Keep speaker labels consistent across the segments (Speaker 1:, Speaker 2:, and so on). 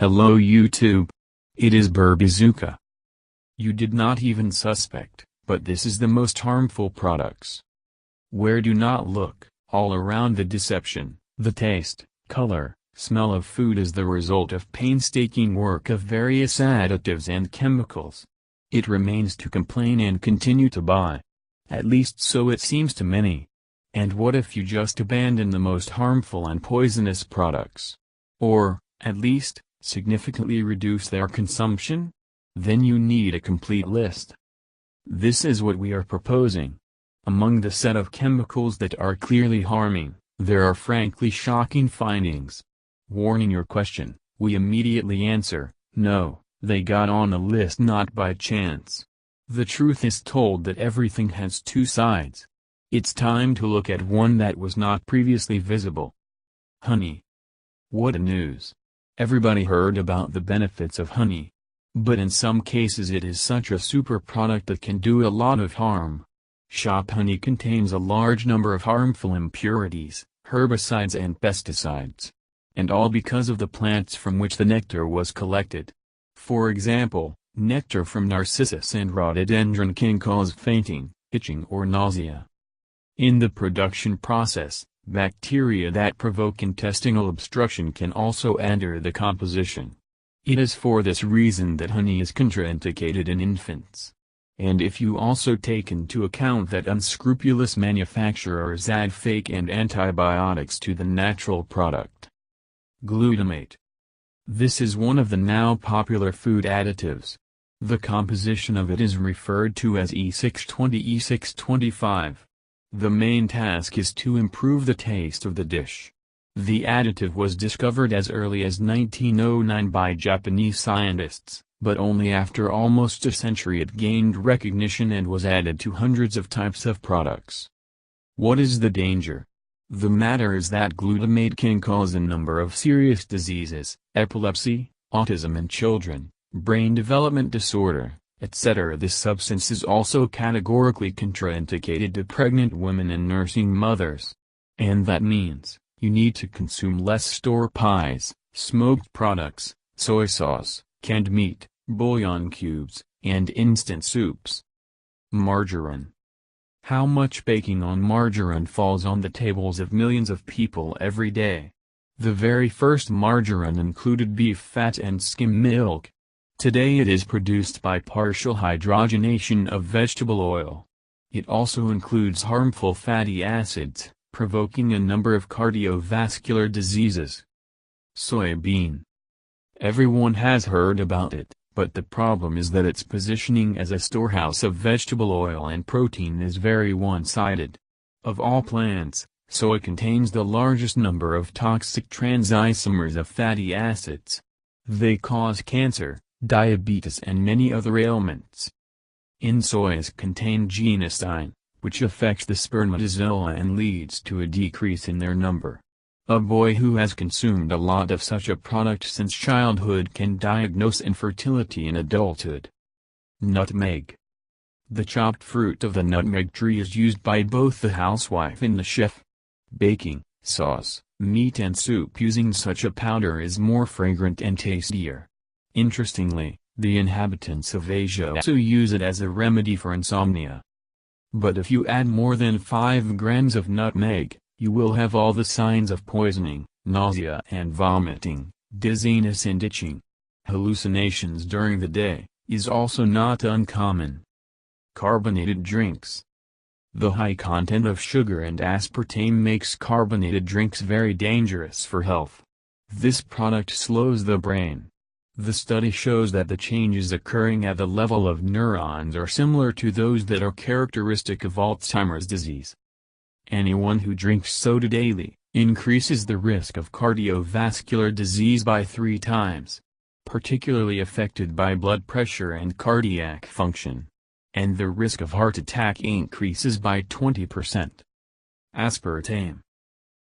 Speaker 1: Hello YouTube. It is Burbazooka. You did not even suspect, but this is the most harmful products. Where do not look, all around the deception, the taste, color, smell of food is the result of painstaking work of various additives and chemicals. It remains to complain and continue to buy. At least so it seems to many. And what if you just abandon the most harmful and poisonous products? Or, at least, significantly reduce their consumption? Then you need a complete list. This is what we are proposing. Among the set of chemicals that are clearly harming, there are frankly shocking findings. Warning your question, we immediately answer, no, they got on a list not by chance. The truth is told that everything has two sides. It's time to look at one that was not previously visible. Honey. What a news. Everybody heard about the benefits of honey. But in some cases it is such a super product that can do a lot of harm. Shop honey contains a large number of harmful impurities, herbicides and pesticides. And all because of the plants from which the nectar was collected. For example, nectar from narcissus and rhododendron can cause fainting, itching or nausea. In the production process, bacteria that provoke intestinal obstruction can also enter the composition. It is for this reason that honey is contraindicated in infants. And if you also take into account that unscrupulous manufacturers add fake and antibiotics to the natural product. Glutamate. This is one of the now popular food additives. The composition of it is referred to as E620 E625. The main task is to improve the taste of the dish. The additive was discovered as early as 1909 by Japanese scientists, but only after almost a century it gained recognition and was added to hundreds of types of products. What is the danger? The matter is that glutamate can cause a number of serious diseases, epilepsy, autism in children, brain development disorder, etc. This substance is also categorically contraindicated to pregnant women and nursing mothers. And that means, you need to consume less store pies, smoked products, soy sauce, canned meat, bouillon cubes, and instant soups. Margarine. How much baking on margarine falls on the tables of millions of people every day? The very first margarine included beef fat and skim milk. Today it is produced by partial hydrogenation of vegetable oil. It also includes harmful fatty acids, provoking a number of cardiovascular diseases. Soybean. Everyone has heard about it, but the problem is that its positioning as a storehouse of vegetable oil and protein is very one-sided. Of all plants, soy contains the largest number of toxic transisomers of fatty acids. They cause cancer, diabetes and many other ailments. In soy is contained genistein, which affects the spermatozoa and leads to a decrease in their number. A boy who has consumed a lot of such a product since childhood can diagnose infertility in adulthood. Nutmeg. The chopped fruit of the nutmeg tree is used by both the housewife and the chef. Baking, sauce, meat and soup using such a powder is more fragrant and tastier. Interestingly, the inhabitants of Asia also use it as a remedy for insomnia. But if you add more than 5 grams of nutmeg, you will have all the signs of poisoning, nausea and vomiting, dizziness and itching. Hallucinations during the day is also not uncommon. Carbonated drinks. The high content of sugar and aspartame makes carbonated drinks very dangerous for health. This product slows the brain. The study shows that the changes occurring at the level of neurons are similar to those that are characteristic of Alzheimer's disease. Anyone who drinks soda daily increases the risk of cardiovascular disease by 3 times. Particularly affected by blood pressure and cardiac function. And the risk of heart attack increases by 20%. Aspartame.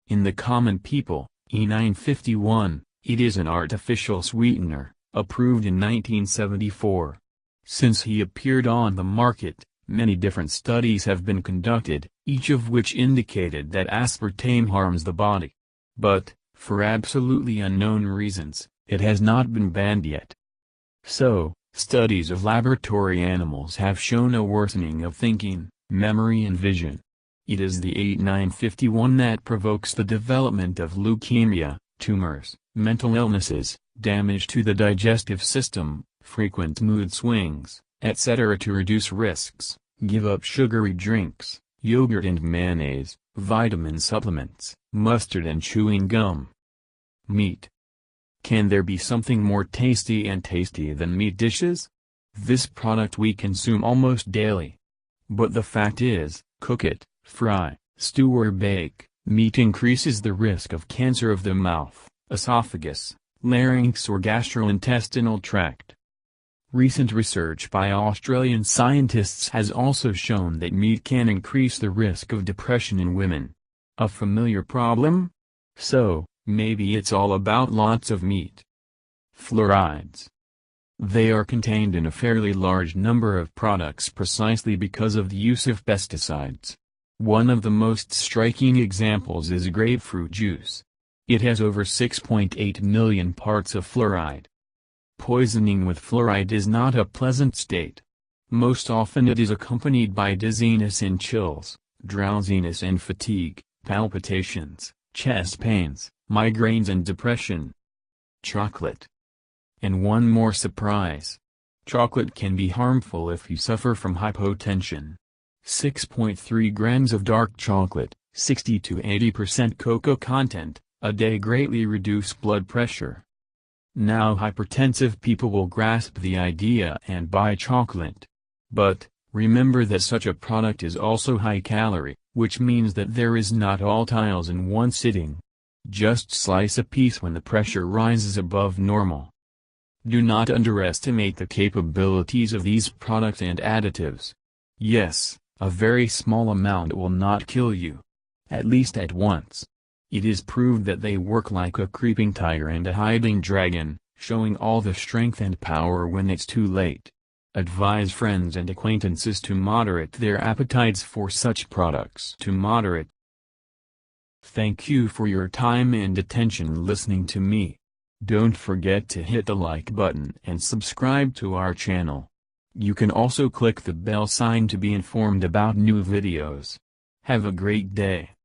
Speaker 1: In the common people, E951, it is an artificial sweetener, approved in 1974. Since he appeared on the market, many different studies have been conducted, each of which indicated that aspartame harms the body. But, for absolutely unknown reasons, it has not been banned yet. So, studies of laboratory animals have shown a worsening of thinking, memory and vision. It is the 8951 that provokes the development of leukemia, tumors, mental illnesses, damage to the digestive system, frequent mood swings, etc. To reduce risks, give up sugary drinks, yogurt and mayonnaise, vitamin supplements, mustard and chewing gum. Meat. Can there be something more tasty than meat dishes? This product we consume almost daily. But the fact is, cook it, fry, stew or bake, meat increases the risk of cancer of the mouth, esophagus, larynx or gastrointestinal tract. Recent research by Australian scientists has also shown that meat can increase the risk of depression in women. A familiar problem? So, maybe it's all about lots of meat. Fluorides. They are contained in a fairly large number of products precisely because of the use of pesticides. One of the most striking examples is grapefruit juice. It has over 6.8 million parts of fluoride. Poisoning with fluoride is not a pleasant state. Most often it is accompanied by dizziness and chills, drowsiness and fatigue, palpitations, chest pains, migraines and depression. Chocolate. And one more surprise. Chocolate can be harmful if you suffer from hypotension. 6.3 grams of dark chocolate, 60 to 80% cocoa content, a day greatly reduce blood pressure. Now hypertensive people will grasp the idea and buy chocolate. But, remember that such a product is also high calorie, which means that there is not all tiles in one sitting. Just slice a piece when the pressure rises above normal. Do not underestimate the capabilities of these products and additives. Yes, a very small amount will not kill you. At least at once. It is proved that they work like a creeping tiger and a hiding dragon, showing all the strength and power when it's too late. Advise friends and acquaintances to moderate their appetites for such products. Thank you for your time and attention listening to me. Don't forget to hit the like button and subscribe to our channel. You can also click the bell sign to be informed about new videos. Have a great day.